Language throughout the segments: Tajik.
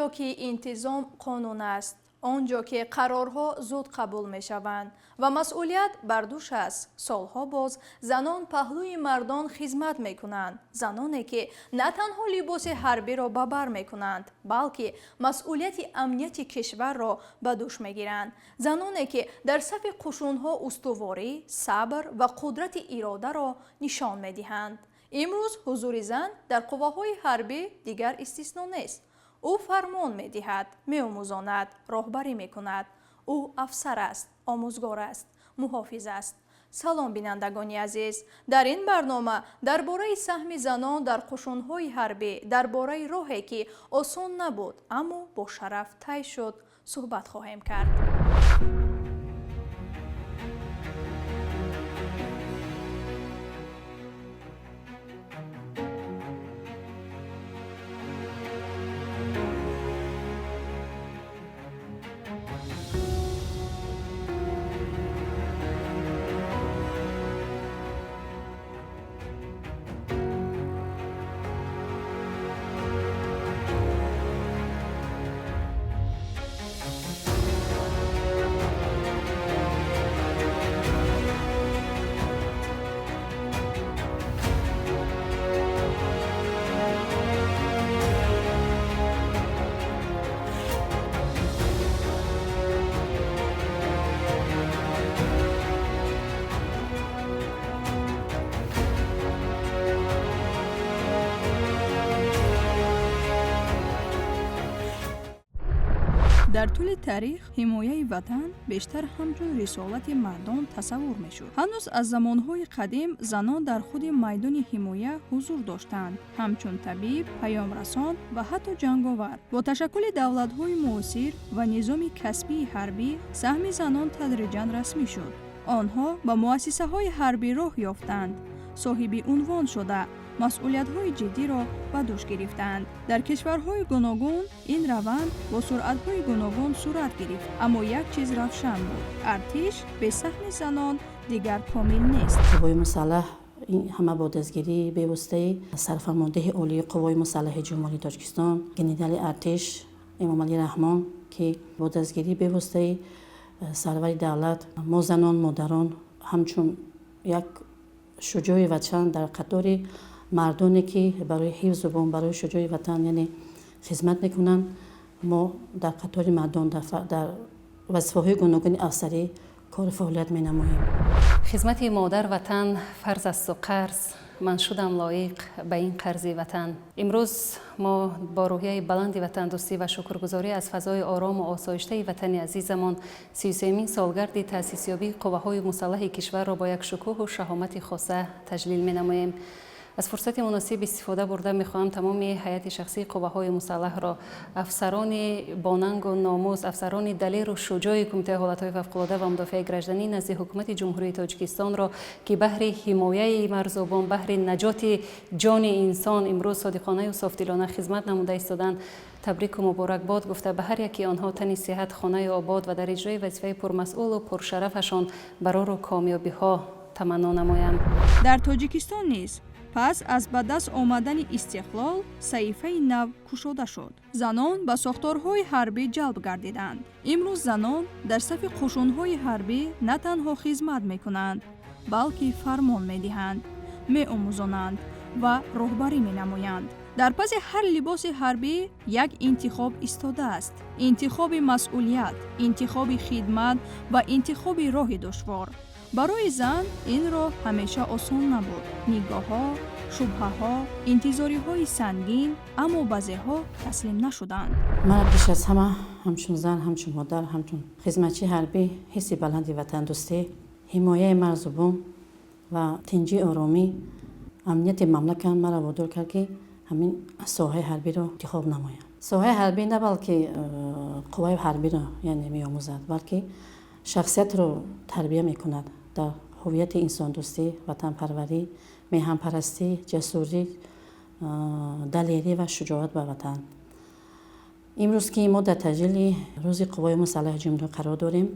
آنجا که انتظام قانون است، آنجا که قرارها زود قبول می شوند و مسئولیت بر دوش است، سالها باز زنان پهلوی مردان خدمت می کنند. زنانی که نه تنها لباس حربی را به بر می کنند، بلکه مسئولیت امنیت کشور را به دوش می گیرند. زنانی که در صف قشونها استواری، صبر و قدرت اراده را نشان می دهند. امروز حضور زن در قواهای حربی دیگر استثنا نیست. او فرمان می دهد، می آموزاند، راهبری می کند. او افسر است، آموزگار است، محافظ است. سلام بینندگان عزیز، در این برنامه درباره سهم زنان در قشونهای حربی، درباره راهی که آسان نبود اما با شرف طی شد صحبت خواهیم کرد. در طول تاریخ حمایه وطن بیشتر همچون رسالت مردان تصور میشد. هنوز از زمانهای قدیم زنان در خود میدان حمایه حضور داشتند، همچون طبیب، پیامرسان و حتی جنگاور. با تشکل دولت‌های معاصر و نظام کسبی حربی، سهم زنان تدریجاً رسمی شد. آنها به مؤسسه‌های حربی راه یافتند، صاحب عنوان شده مسئولیت‌های جدی را به دوش گرفتند. در کشورهای گوناگون این روند با سرعت‌های گوناگون صورت گرفت، اما یک چیز روشن بود: ارتش به سهم زنان دیگر کامل نیست. قوای مسلح این همه با دستگیری به واسطه سرفرمانده عالی قوای مسلح جمهوری تاجیکستان گنرال ارتش امام علی رحمان که با دستگیری به واسطه سرور دولت، ما زنان مادران همچون یک شجاع وطن در قطار مردانی که برای حفظ و برای شجاع وطن یعنی خدمت میکنن، ما در قطار مردان در وظیفه‌های گوناگون افسری کار فعالیت مینماییم. خدمت مادر وطن فرض است و قرض. من شدم لایق به این قرض وطن. امروز ما با روحیه بلند وطن دوستی و شکرگزاری از فضای آرام و آسایشته وطن عزیزمان 33مین سالگرد تأسیس یابی قواهای مسلح کشور را با یک شکوه و شهامت خاصه تجلیل می‌نماییم. از فرصت مناسب استفاده برده می‌خواهم تمام هیئت شخصی قواهای مسلح را، افسران باننگ و ناموس، افسران دلیر و شجاع کمیته حالت‌های فوق‌العاده و مدافع گردنی نزد حکومت جمهوری تاجیکستان را که بهر حمایت مرزبان، بهر نجات جان انسان امروز صادقانه و صافدلانه خدمت نموده ایستادند تبریک و مبارکباد گفته به هر یکی آنها تن صحت، خانه آباد و در اجرای وظیفه پرمسئول و پرشرفشان برای کامیابی‌ها تمنا نمایم. در تاجیکستان نیز پس از به دست آمدن استقلال صحیفه نو گشوده شد. زنان به ساختارهای حربی جلب گردیدند. امروز زنان در صف قشونهای حربی نه تنها خدمت میکنند، بلکه فرمان میدهند، میآموزانند و راهبری مینمایند. در پس هر لباس حربی یک انتخاب ایستاده است: انتخاب مسئولیت، انتخاب خدمت و انتخاب راه دشوار. برای زن این راه همیشه آسان نبود. نگاه‌ها، شبهه‌ها، انتظاری‌های سنگین، اما بعضی‌ها تسلیم نشدند. من پیش از همه همچون زن، همچون مادر، همچون خدمتچی حربی حس بلندی وطن دوستی، حمایه مرزبان و تنجی آرامی امنیت مملکت مرا وادار کرد که همین ساحه حربی را انتخاب نمایم. ساحه حربی نه بلکه قوای حربی را یعنی می‌آموزد، بلکه شخصیت رو تربیت می‌کند در هویت انسان دوستی، وطن پروری، میهن پرستی، جسوری، دلیری و شجاعت به وطن. امروز که ما در تجلیل روز قوای مسلح جمهوری قرار داریم،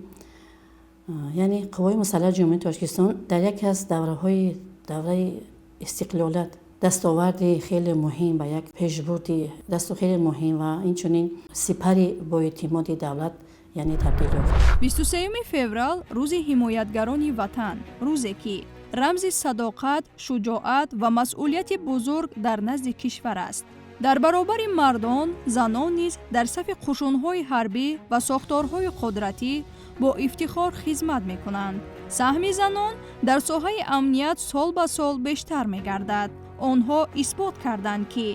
یعنی قوای مسلح جمهوری تاجیکستان در یک از دوره استقلالت دستاوردی خیلی مهم و یک پیشبردی دست خیلی مهم و اینچنین سپری با اعتماد دولت یعنی تبدیل یافت. 23 فеврал рӯзи ҳимоятгарони ватан, рӯзе ки рамзи садоқат, шуҷоат ва масъулияти бузург дар назди кишвар аст. дар баробари мардон, занон низ дар сафи қушунҳои ҳарбӣ ва сохторҳои қудратӣ бо ифтихор хизмат мекунанд. саҳми занон дар соҳаи амният сол ба сол бештар мегардад. онҳо исбот карданд ки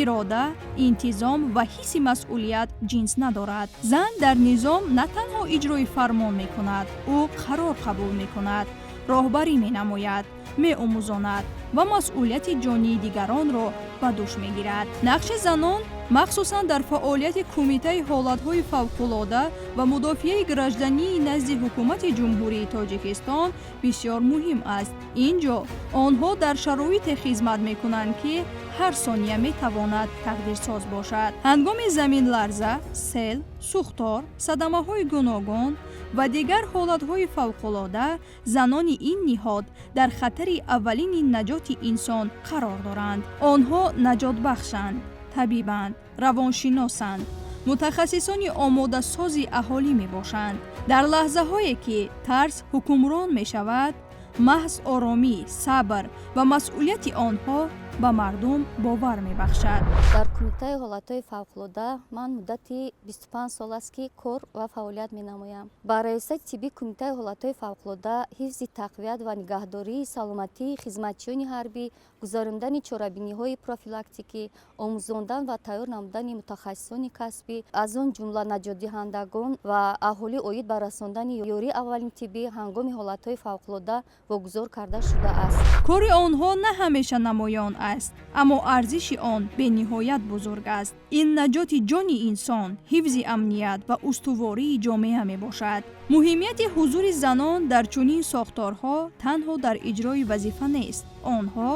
ирода, интизом ва ҳисси масъулият ҷинс надорад. зан дар низом на танҳо иҷрои фармон мекунад, ӯ қарор қабул мекунад, роҳбарӣ менамояд, меомӯзонад ва масъулияти ҷонии дигаронро ба дӯш мегирад. нақши занон махсусан дар фаъолияти кумитаи ҳолатҳои фавқулода ва мудофиаи граждании назди ҳукумати ҷумҳурии Тоҷикистон бисёр муҳим аст. ин ҷо онҳо дар шароите хизмат мекунанд ки ҳар сония метавонад тақдирсоз бошад. ҳангоми заминларза, сел, сӯхтор, садамаҳои гуногун ва дигар ҳолатҳои фавқулода занони ин ниҳод дар хатари аввалини наҷоти инсон қарор доранд. онҳо наҷотбахшанд, табибанд, равоншиносанд, мутахассисони омодасози аҳолӣ мебошанд. дар лаҳзаҳое ки тарс ҳукмрон мешавад, маҳз оромӣ, сабр ва масъулияти онҳо ба мардум бовар мебахшад. дар кумитаи ҳолатҳои фавқулода ман муддати 25 сол аст ки кор ва фаъолият менамоям. ба раисати тиббии кумитаи ҳолатҳои фавқулода ҳифзи тақвият ва нигаҳдории саломатии хизматчиёни ҳарбӣ, гузарондани чорабиниҳои профилактикӣ, омӯзондан ва тайёр намудани мутахассисони касбӣ, аз он ҷумла наҷотдиҳандагон ва аҳолӣ оид ба расондани ёрии аввалини тиббӣ ҳангоми ҳолатҳои фавқулода вогузор карда шудааст. кори онҳо на ҳамеша намоён аст, аммо арзиши он бениҳоят бузург аст. ин наҷоти ҷони инсон, ҳифзи амният ва устувории ҷомеа мебошад. муҳимияти ҳузури занон дар чунин сохторҳо танҳо дар иҷрои вазифа нест. онҳо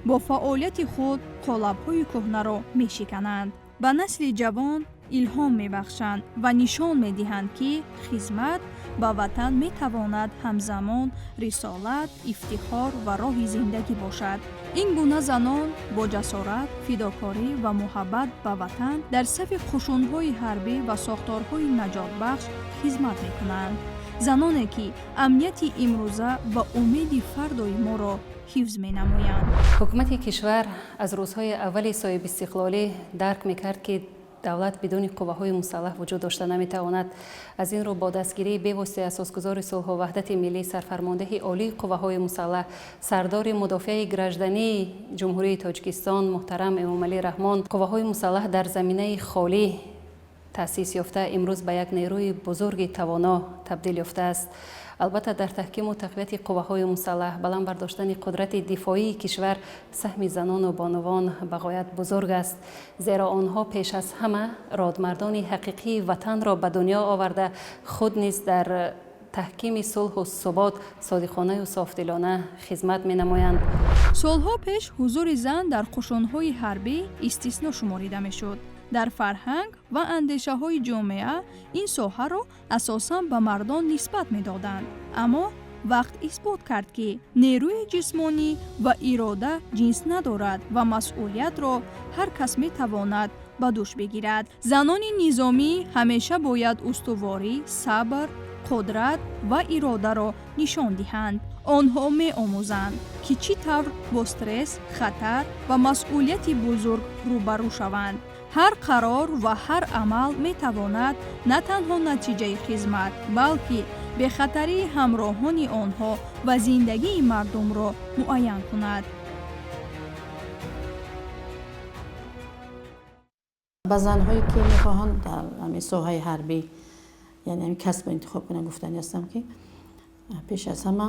бо фаъолияти худ қолабҳои кӯҳнаро мешикананд. ба насли ҷавон илҳом мебахшанд ва нишон медиҳанд ки хизмат ба ватан метавонад ҳамзамон рисолат, ифтихор ва роҳи зиндагӣ бошад. ин гуна занон бо ҷасорат, фидокорӣ ва муҳаббат ба ватан дар сафи қушунҳои ҳарбӣ ва сохторҳои наҷотбахш хизмат мекунанд. заноне ки амнияти имрӯза ва умеди фардои моро ҳифз менамоянд. ҳукумати кишвар аз рӯзҳои аввали соҳиб истиқлолӣ дарк мекард ки давлат бидуни қувваҳои мусаллаҳ вуҷуд дошта наметавонад. аз ин рӯ бо дастгирии бевоситаи асосгузори сулҳу ваҳдати миллӣ, сарфармондеҳи олии қувваҳои мусаллаҳ, сардори мудофиаи граждании ҷумҳурии Тоҷикистон муҳтарам Эмомалӣ Раҳмон, қувваҳои мусаллаҳ дар заминаи холӣ таъсис ёфта имрӯз ба як нерӯи бузурги тавоно табдил ёфтааст. албатта дар таҳкиму тақвияти қувваҳои мусаллаҳ, баланд бардоштани қудрати дифоии кишвар саҳми занону бонувон ба ғоят бузург аст, зеро онҳо пеш аз ҳама родмардони ҳақиқии ватанро ба дунё оварда худ низ дар таҳкими сулҳу субот содиқонаю софдилона хизмат менамоянд. солҳо пеш ҳузури зан дар қушунҳои ҳарбӣ истисно шуморида мешуд. дар фарҳанг ва андешаҳои ҷомеа ин соҳаро асосан ба мардон нисбат медоданд. аммо вақт исбот кард ки нерӯи ҷисмонӣ ва ирода ҷинс надорад ва масъулиятро ҳар кас метавонад ба дӯш бигирад. занони низомӣ ҳамеша бояд устуворӣ, сабр, қудрат ва иродаро нишон диҳанд. онҳо меомӯзанд ки чӣ тавр бо стресс, хатар ва масъулияти бузург рӯбарӯ шаванд. ҳар қарор ва ҳар амал метавонад на танҳо натиҷаи хизмат, балки бехатарии ҳамроҳони онҳо ва зиндагии мардумро муайян кунад. ба занҳое ки мехоҳанд дар ҳамин соҳаи ҳарбӣ яъне ҳамин касбро интихоб кунанд гуфтани ҳастам ки пеш аз ҳама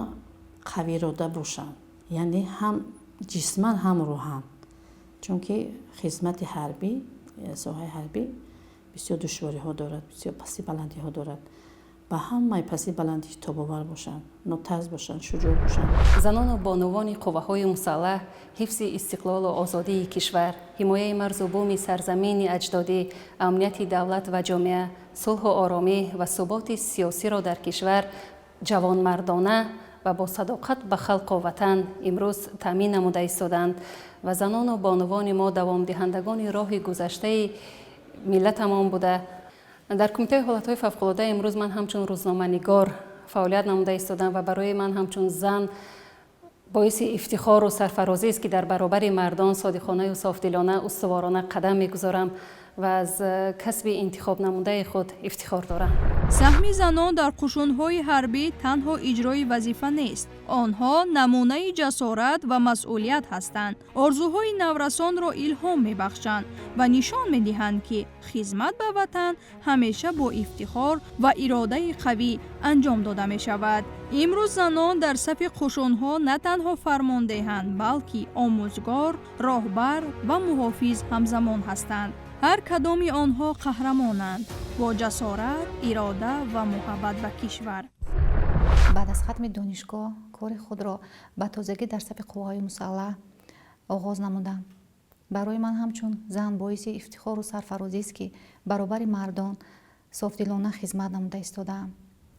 қавиирода бошанд, яъне ҳам ҷисман ҳам рӯҳан, чунки хизмати ҳарбӣ соҳаи ҳарбӣ бисёр душвориҳо дорад, бисёр пасти баландиҳо дорад. ба ҳамаи пасти баландӣ тобовар бошанд, нотарс бошанд, шуҷоъ бошанд. занону бонувони қувваҳои мусаллаҳ ҳифзи истиқлолу озодии кишвар, ҳимояи марзу бӯми сарзамини аҷдодӣ, амнияти давлат ва ҷомеа, сулҳу оромӣ ва суботи сиёсиро дар кишвар ҷавонмардона و با صداقت به خلق و وطن امروز تامین نموده ایستادند و زنان و بانوان ما دوام دهندگان راه گذشته ملتمان بوده. در کمیته حالتهای فوق‌العاده امروز من همچون روزنامه‌نگار فعالیت نموده ایستادم و برای من همچون زن باعث افتخار و سرفرازی است که در برابر مردان صادقانه و صافدلانه استوارانه قدم می‌گذارم و از کسب انتخاب نموده خود افتخار دارم. سهم زنان در قشون‌های حربی تنها اجرای وظیفه نیست. آنها نمونه جسارت و مسئولیت هستند. آرزوهای نورسان را الهام می‌بخشند و نشان می‌دهند که خدمت به وطن همیشه با افتخار و اراده قوی انجام داده می‌شود. امروز زنان در صف قشون‌ها نه تنها فرماندهند بلکه آموزگار، راهبر و محافظ همزمان هستند. هر کدام آنها قهرمانند با جسارت، اراده و محبت به کشور. بعد از ختم دانشگاه کار خود را به تازگی در صف قواهای مسلح آغاز نمودم. برای من همچون زن باعث افتخار و سرفرازی است که برابر مردان صافدلانه خدمت نموده ایستاده‌ام.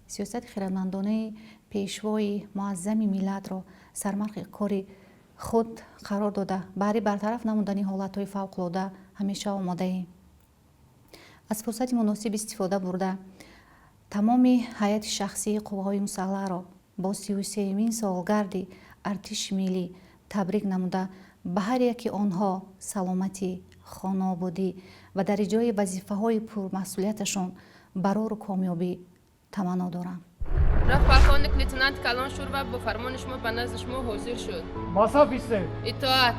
سیاست خردمندانه پیشوای معظم ملت را سرمرغ کار خود قرار داده برای برطرف نمودن حالتهای فوق‌العاده همیشه آماده ایم. از فرصت مناسب استفاده برده تمام هیئت شخصی قواهای مسلح را با 33مین سالگرد ارتش ملی تبریک نموده به هر یکی آنها سلامتی، خانه‌آبادی و در اجرای وظیفه‌های پرمسئولیتشان برای کامیابی تمنا دارم. رفت لتنانت کلان شوربه با فرمان شما به نزد شما حاضر شد. مصاف ایسته. اطاعت.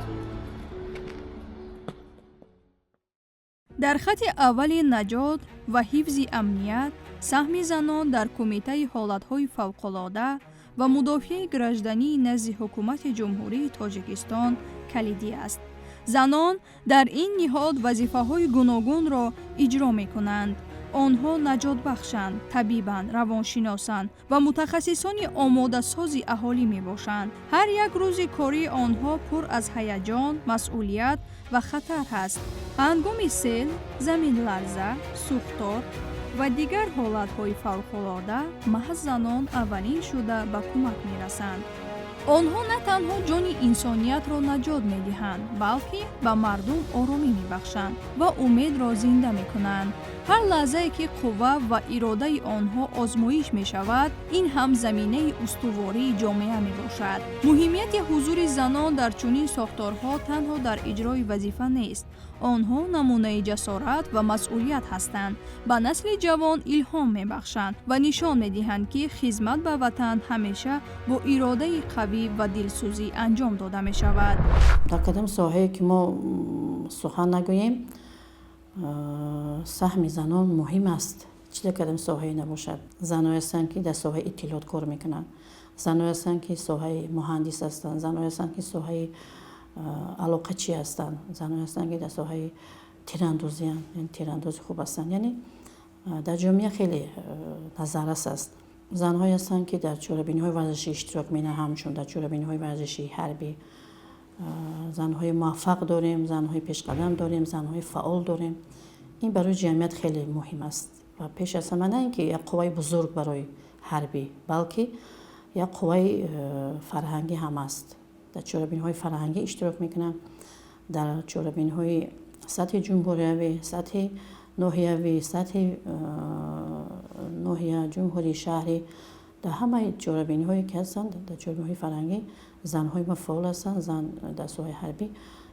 در خط اول نجات و حفظ امنیت، سهم زنان در کمیته حالتهای فوق‌العاده و مدافع گراجدنی نزد حکومت جمهوری تاجیکستان کلیدی است. زنان در این نهاد وظیفه‌های گوناگون را اجرا می‌کنند. آنها نجات بخشند، طبیبند، روانشناسند و متخصصان آماده ساز اهالی می باشند. هر یک روز کاری آنها پر از هیجان، مسئولیت و خطر هست. هنگام سیل، زمین لرزه، سوختار و دیگر حالتهای فوق‌العاده محض زنان اولین شده به کمک می رسند. آنها نه تنها جان انسانیت را نجات می دهند بلکه به مردم آرامی می بخشند و امید را زنده می کنند. هر لحظه که قوه و اراده آنها آزمایش می شود، این هم زمینه استواری جامعه می باشد. مهمیت حضور زنان در چنین ساختارها تنها در اجرای وظیفه نیست. آنها نمونه جسارت و مسئولیت هستند. به نسل جوان الهام می بخشند و نشان می دهند که خدمت به وطن همیشه با اراده قوی و دلسوزی انجام داده می شود. در کدام ساحه‌ای که ما سخن نگوییم، سهم زنان مهم است. چه کدام ساحه‌ای نباشد. زنان هستند که در ساحه اطلاعات کار میکنند. زنان هستند که ساحه مهندس هستند. زنان هستند که ساحه علاقه چی هستند. زنان هستند که در ساحه تیراندازی هستند. یعنی تیرانداز خوب هستند. یعنی در جامعه خیلی نظررس است. زن‌ها هستند که در چاره‌بینی‌های ورزشی اشتراک می‌کنند، همچون در چاره‌بینی‌های ورزشی حربی. زن‌های موفق داریم، زن‌های پیشقدم داریم، زن‌های فعال داریم. این برای جمعیت خیلی مهم است و پیش از همه نه اینکه یک قوه بزرگ برای حربی، بلکه یک قوه فرهنگی هم است. در چاره‌بینی‌های فرهنگی اشتراک می‌کنند، در چاره‌بینی‌های سطح جمهوری، سطح ناحیوی، سطح ناحیه جمهوری شهری، در همه چاره‌بینی‌هایی که هستند در چاره‌بینی‌های فرهنگی زن‌های ما فعال هستند. زن در ساحه حربی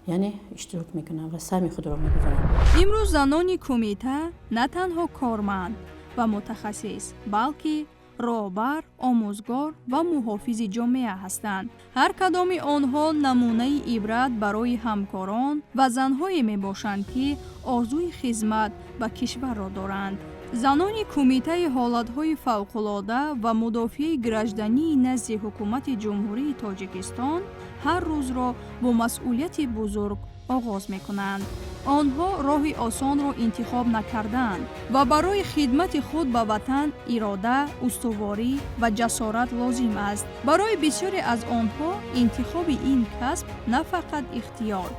یعنی اشتراک میکنند و سهم خود را میگذارند. امروز زنان کمیته نه تنها کارمند و متخصص بلکه راهبر، آموزگار و محافظ جامعه هستند. هر کدام آنها نمونه عبرت برای همکاران و زن‌هایی میباشند که آرزوی خدمت به کشور را دارند. زنان کمیته حالتهای فوق‌العاده و مدافع گراجدنی نزد حکومت جمهوری تاجیکستان هر روز را با مسئولیت بزرگ آغاز می‌کنند. آنها راه آسان را انتخاب نکردند و برای خدمت خود به وطن اراده، استواری و جسارت لازم است. برای بسیاری از آنها انتخاب این کسب نه فقط اختیار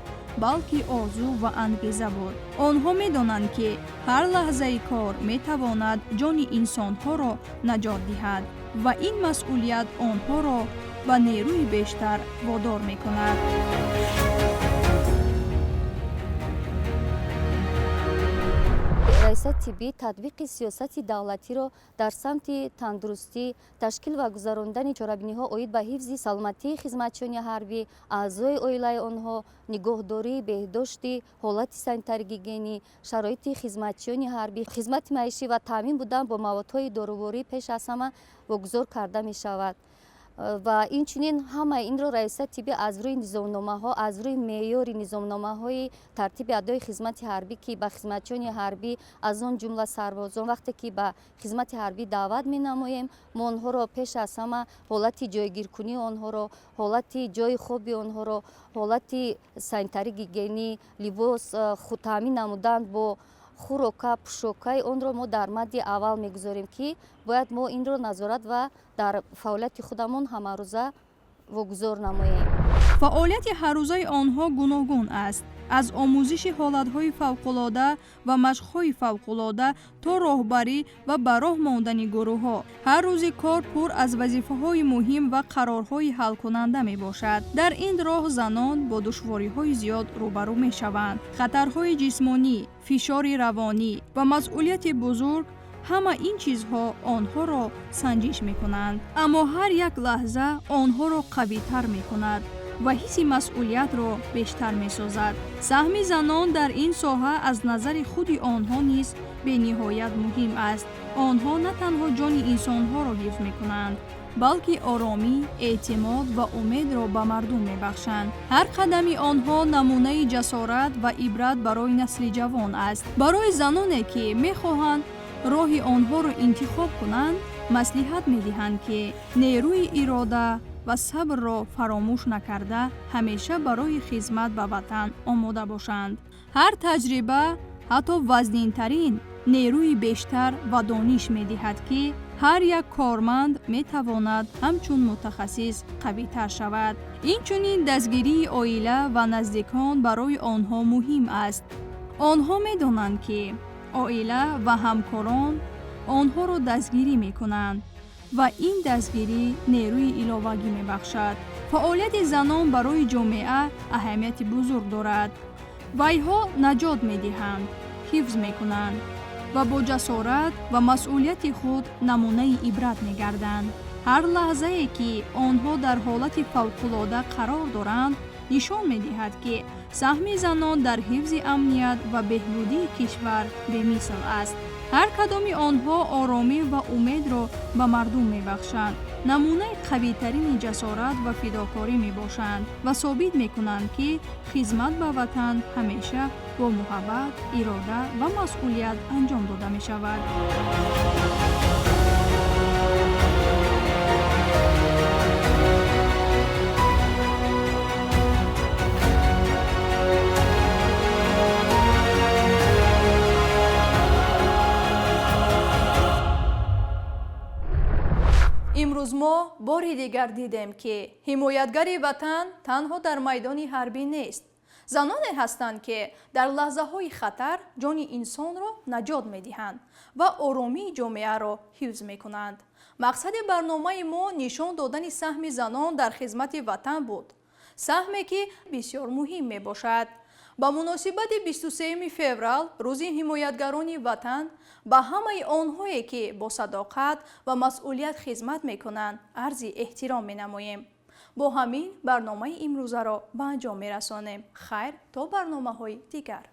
بلکه آرزو و انگیزه بود. آنها می‌دانند که هر لحظه کار می‌تواند جان انسان‌ها را نجات دهد و این مسئولیت آنها را به نیروی بیشتر وادار می‌کند. раиса тиббӣ татбиқи сиёсати давлатиро дар самти тандурустӣ ташкил ва гузарондани чорабиниҳо оид ба ҳифзи саломатии хизматчиёни ҳарбӣ, аъзои оилаи онҳо, нигоҳдории беҳдошти ҳолати санитаригигиенӣ, шароити хизматчиёни ҳарбӣ, хизмати маишӣ ва таъмин будан бо маводҳои доруворӣ пеш аз ҳама вогузор карда мешавад. ва инчунин ҳамаи инро раиса тиббӣ аз рӯи низомномаҳо, аз рӯи меъёри низомномаҳои тартиби адои хизмати ҳарбӣ ки ба хизматчиёни ҳарбӣ аз он ҷумла сарбозон вақте ки ба хизмати ҳарбӣ даъват менамоем, мо онҳоро пеш аз ҳама ҳолати ҷойгиркунии онҳоро, ҳолати ҷойи хоби онҳоро, ҳолати санитарӣ гигиенӣ, либос таъмин намудан бо хӯрока, пӯшокаи онро мо дар мадди аввал мегузорем ки бояд мо инро назорат ва дар фаъолияти худамон ҳамарӯза вогузор намоем. фаъолияти ҳаррӯзаи онҳо гуногун аст. аз омӯзиши ҳолатҳои фавқулода ва машқҳои фавқулода то роҳбарӣ ва ба роҳ мондани гурӯҳҳо. ҳар рӯзи кор пур аз вазифаҳои муҳим ва қарорҳои ҳалкунанда мебошад. дар ин роҳ занон бо душвориҳои зиёд рӯбарӯ мешаванд. хатарҳои ҷисмонӣ, фишори равонӣ ва масъулияти бузург, ҳама ин чизҳо онҳоро санҷиш мекунанд. аммо ҳар як лаҳза онҳоро қавитар мекунад ва ҳисси масъулиятро бештар месозад. саҳми занон дар ин соҳа аз назари худи онҳо низ бениҳоят муҳим аст. онҳо на танҳо ҷони инсонҳоро ҳифз мекунанд, балки оромӣ, эътимод ва умедро ба мардум мебахшанд. ҳар қадами онҳо намунаи ҷасорат ва ибрат барои насли ҷавон аст. барои заноне ки мехоҳанд роҳи онҳоро интихоб кунанд, маслиҳат медиҳанд ки нерӯи ирода ва сабрро фаромӯш накарда, ҳамеша барои хизмат ба ватан омода бошанд. ҳар таҷриба, ҳатто вазнинтарин, нерӯи бештар ва дониш медиҳад ки ҳар як корманд метавонад ҳамчун мутахассис қавитар шавад. инчунин дастгирии оила ва наздикон барои онҳо муҳим аст. онҳо медонанд ки оила ва ҳамкорон онҳоро дастгирӣ мекунанд ва ин дастгирӣ нерӯи иловагӣ мебахшад. фаъолияти занон барои ҷомеа аҳамияти бузург дорад. вайҳо наҷот медиҳанд, ҳифз мекунанд ва бо ҷасорат ва масъулияти худ намунаи ибрат мегарданд. ҳар лаҳзае ки онҳо дар ҳолати фавқулода қарор доранд, нишон медиҳад ки саҳми занон дар ҳифзи амният ва беҳбудии кишвар бемисл аст. ҳар кадоми онҳо оромӣ ва умедро ба мардум мебахшанд, намунаи қавитарини ҷасорат ва фидокорӣ мебошанд ва собит мекунанд ки хизмат ба ватан ҳамеша бо муҳаббат, ирода ва масъулият анҷом дода мешавад. имрӯз мо бори дигар дидем ки ҳимоятгари ватан танҳо дар майдони ҳарбӣ нест. заноне ҳастанд ки дар лаҳзаҳои хатар ҷони инсонро наҷот медиҳанд ва оромии ҷомеаро ҳифз мекунанд. мақсади барномаи мо нишон додани саҳми занон дар хизмати ватан буд. саҳме ки бисёр муҳим мебошад. ба муносибати 23 феврал, рӯзи ҳимоятгарони ватан, ба ҳамаи онҳое ки бо садоқат ва масъулият хизмат мекунанд, арзи эҳтиром менамоем. бо ҳамин барномаи имрӯзаро ба анҷом мерасонем. хайр то барномаҳои дигар.